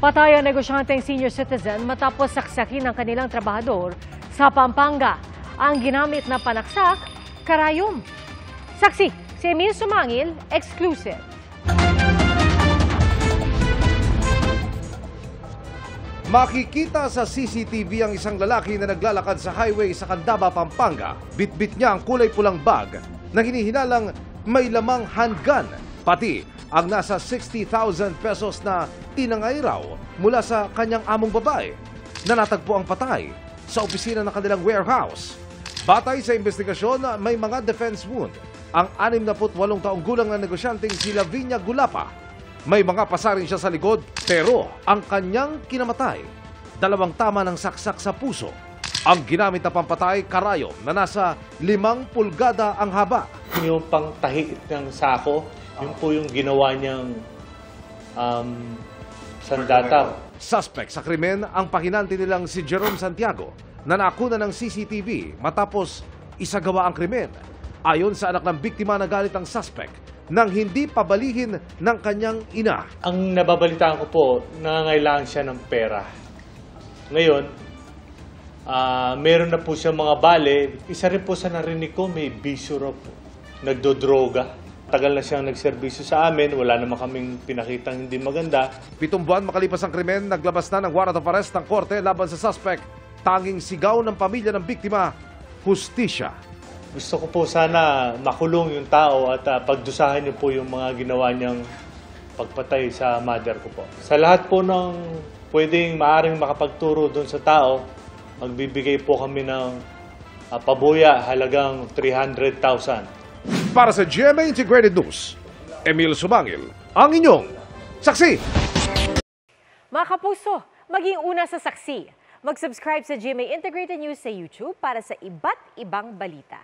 Patay ang negosyanteng senior citizen matapos saksakin ng kanilang trabahador sa Pampanga. Ang ginamit na panaksak, karayom. Saksi, si Emil Sumangil, exclusive. Makikita sa CCTV ang isang lalaki na naglalakad sa highway sa Candaba, Pampanga. Bitbit niya ang kulay pulang bag na hinihinalang may lamang handgun. Pati ang nasa 60,000 pesos na tinangay raw mula sa kanyang among babae na natagpo ang patay sa opisina ng kanilang warehouse. Batay sa investigasyon, may mga defense wound ang 68 taong gulang na negosyanteng si Lavinia Gulapa. May mga pasarin siya sa likod pero ang kanyang kinamatay, 2 tama ng saksak sa puso. Ang ginamit na pampatay, karayom na nasa 5 pulgada ang haba. Yung pangtahi ng sako, yun po yung ginawa niyang sandata. Suspect sa krimen ang pahinanti nilang si Jerome Santiago na nakuna ng CCTV matapos isagawa ang krimen. Ayon sa anak ng biktima, nagalit ang suspect nang hindi pabalihin ng kanyang ina. Ang nababalitaan ko po, nangangailangan siya ng pera. Ngayon, meron na po siya mga bale. Isa rin po sa narinig ko, may bisyo raw po. Nagdodroga. Tagal na siyang nagserbisyo sa amin. Wala naman kaming pinakitang hindi maganda. 7 buwan makalipas ang krimen, naglabas na ng warrant of arrest ng korte laban sa suspect. Tanging sigaw ng pamilya ng biktima, hustisya. Gusto ko po sana makulong yung tao at pagdusahan niyo po yung mga ginawa niyang pagpatay sa mother ko po. Sa lahat po ng pwedeng maaring makapagturo doon sa tao, magbibigay po kami ng pabuya halagang 300,000. Para sa GMA Integrated News, Emil Sumangil, ang inyong saksi. Mga kapuso, maging una sa saksi. Mag-subscribe sa GMA Integrated News sa YouTube para sa iba't ibang balita.